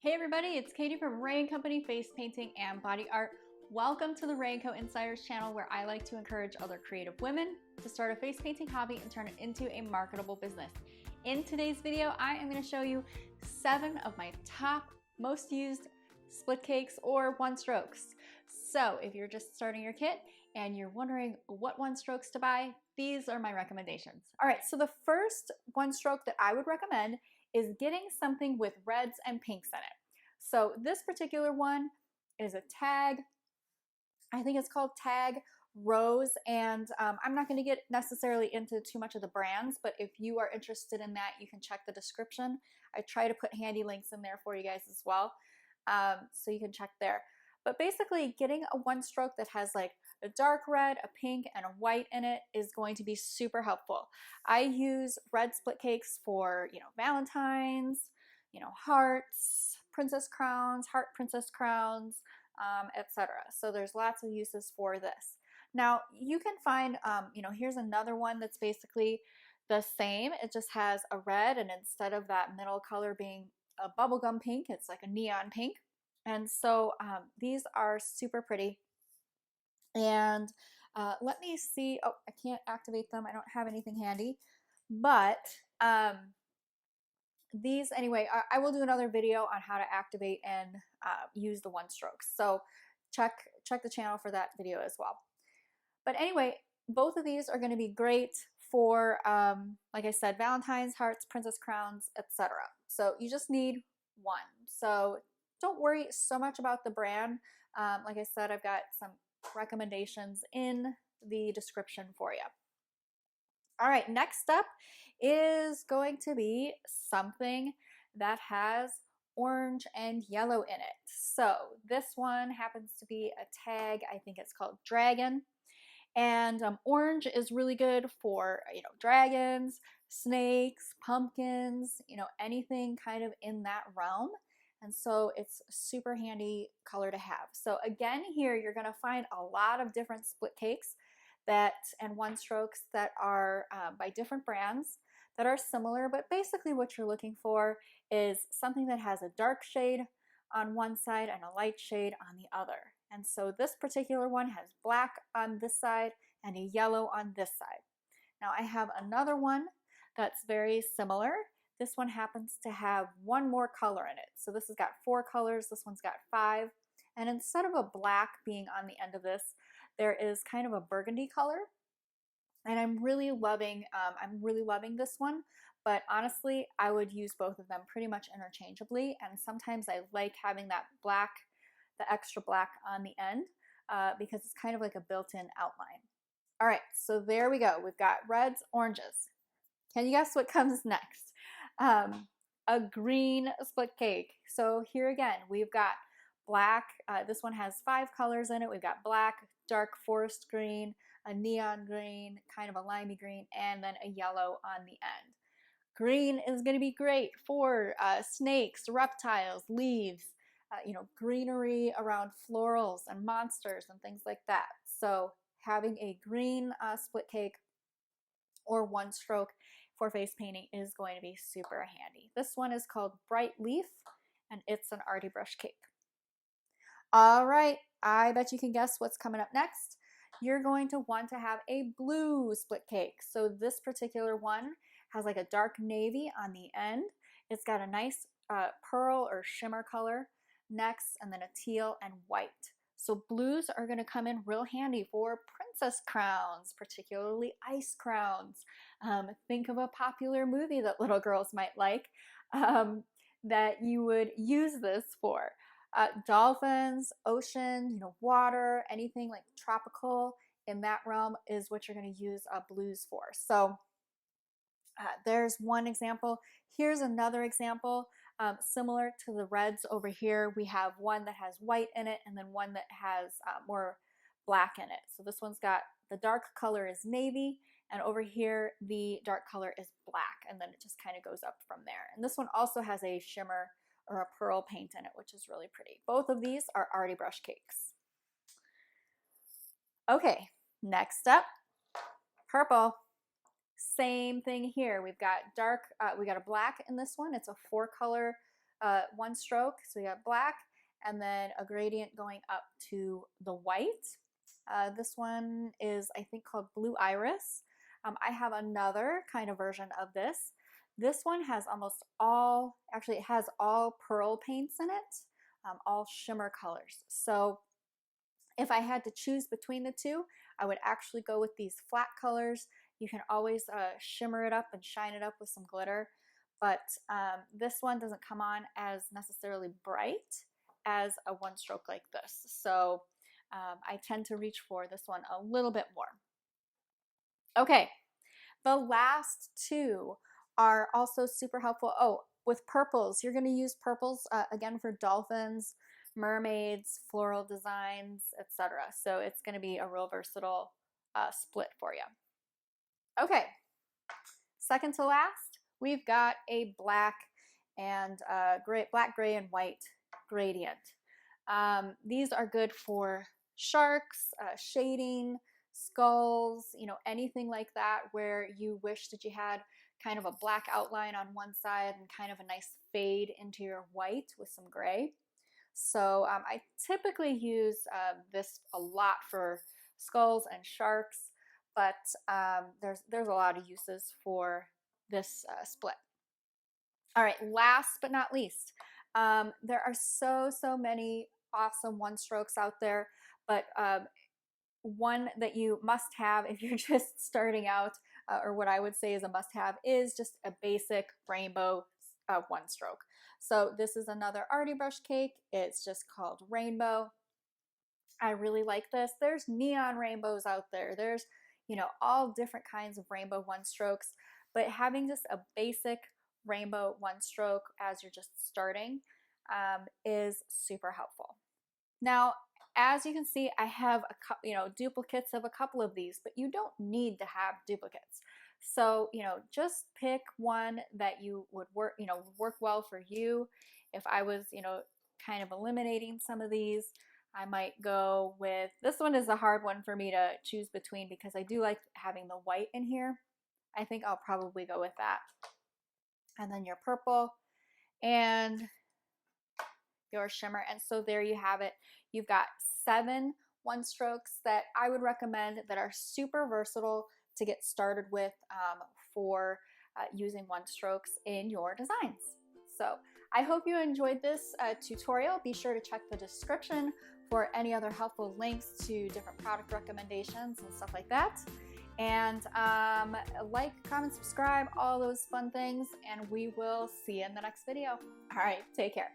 Hey everybody, it's Katie from Ray & Company Face Painting and Body Art. Welcome to the Ray & Co Insiders channel, where I like to encourage other creative women to start a face painting hobby and turn it into a marketable business. In today's video, I am going to show you 7 of my top most used split cakes or one strokes. So if you're just starting your kit and you're wondering what one strokes to buy, these are my recommendations. All right, so the first one stroke that I would recommend is getting something with reds and pinks in it. So this particular one is a tag. I think it's called Tag Rose, and I'm not going to get necessarily into too much of the brands, but if you are interested in that, you can check the description. I try to put handy links in there for you guys as well, so you can check there. But basically, getting a one stroke that has like a dark red, a pink, and a white in it is going to be super helpful. I use red split cakes for, Valentine's, hearts, princess crowns, heart princess crowns, etc. So there's lots of uses for this. Now you can find, here's another one that's basically the same. It just has a red, and instead of that middle color being a bubblegum pink, it's like a neon pink. And so these are super pretty. And let me see. Oh, I can't activate them. I don't have anything handy. But these, anyway, I will do another video on how to activate and use the one strokes. So check the channel for that video as well. But anyway, both of these are going to be great for, like I said, Valentine's, hearts, princess crowns, etc. So you just need one. So don't worry so much about the brand. Like I said, I've got some recommendations in the description for you. All right, next up is going to be something that has orange and yellow in it. So this one happens to be a tag. I think it's called Dragon. And orange is really good for, dragons, snakes, pumpkins, anything kind of in that realm. And so it's a super handy color to have. So again, here you're going to find a lot of different split cakes and one strokes that are by different brands that are similar, but basically what you're looking for is something that has a dark shade on one side and a light shade on the other. And so this particular one has black on this side and a yellow on this side. Now I have another one that's very similar. This one happens to have one more color in it. So this has got 4 colors, this one's got 5. And instead of a black being on the end of this, there is kind of a burgundy color. And I'm really loving this one. But honestly, I would use both of them pretty much interchangeably. And sometimes I like having that black, the extra black on the end, because it's kind of like a built-in outline. All right, so there we go. We've got reds, oranges. Can you guess what comes next? A green split cake. So here again, we've got black. This one has 5 colors in it. We've got black, dark forest green, a neon green, kind of a limey green, and then a yellow on the end. Green is going to be great for snakes, reptiles, leaves, greenery around florals and monsters and things like that. So having a green split cake or one stroke for face painting is going to be super handy. This one is called Bright Leaf, and it's an Arty brush cake. All right, I bet you can guess what's coming up next. You're going to want to have a blue split cake. So this particular one has like a dark navy on the end. It's got a nice pearl or shimmer color next, and then a teal and white. So blues are going to come in real handy for princess crowns, particularly ice crowns. Think of a popular movie that little girls might like that you would use this for. Dolphins, ocean, water, anything like tropical in that realm is what you're going to use blues for. So there's one example. Here's another example. Similar to the reds over here, we have one that has white in it and then one that has more black in it. So this one's got the dark color is navy, and over here the dark color is black, and then it just kind of goes up from there. And this one also has a shimmer or a pearl paint in it, which is really pretty. Both of these are Arty brush cakes. Okay, next up, purple. Same thing here. We've got dark, we got a black in this one. It's a 4-color one stroke. So we got black and then a gradient going up to the white. This one is, I think, called Blue Iris. I have another kind of version of this. This one has almost all, actually it has all pearl paints in it, all shimmer colors. So if I had to choose between the two, I would actually go with these flat colors. You can always shimmer it up and shine it up with some glitter, but this one doesn't come on as necessarily bright as a one stroke like this. So I tend to reach for this one a little bit more. Okay, the last two are also super helpful. Oh, with purples, you're going to use purples again for dolphins, mermaids, floral designs, etc. So it's going to be a real versatile split for you. Okay, second to last, we've got a black and black, gray, and white gradient. These are good for sharks, shading, skulls, you know, anything like that where you wish that you had kind of a black outline on one side and kind of a nice fade into your white with some gray. So I typically use this a lot for skulls and sharks, but there's a lot of uses for this split. All right, last but not least, there are so many awesome one strokes out there, but one that you must have if you're just starting out, or what I would say is a must have, is just a basic rainbow one stroke. So this is another Arty brush cake. It's just called Rainbow. I really like this. There's neon rainbows out there. There's, you know, all different kinds of rainbow one strokes, but having just a basic rainbow one stroke as you're just starting is super helpful. Now, as you can see, I have duplicates of a couple of these, but you don't need to have duplicates. So, you know, just pick one that you would work well for you. If I was, you know, kind of eliminating some of these, I might go with, this one is a hard one for me to choose between because I do like having the white in here. I think I'll probably go with that. And then your purple and your shimmer. And so there you have it. You've got 7 one strokes that I would recommend that are super versatile to get started with for using one strokes in your designs. So I hope you enjoyed this tutorial. Be sure to check the description for any other helpful links to different product recommendations and stuff like that. And like, comment, subscribe, all those fun things, and we will see you in the next video. All right, take care.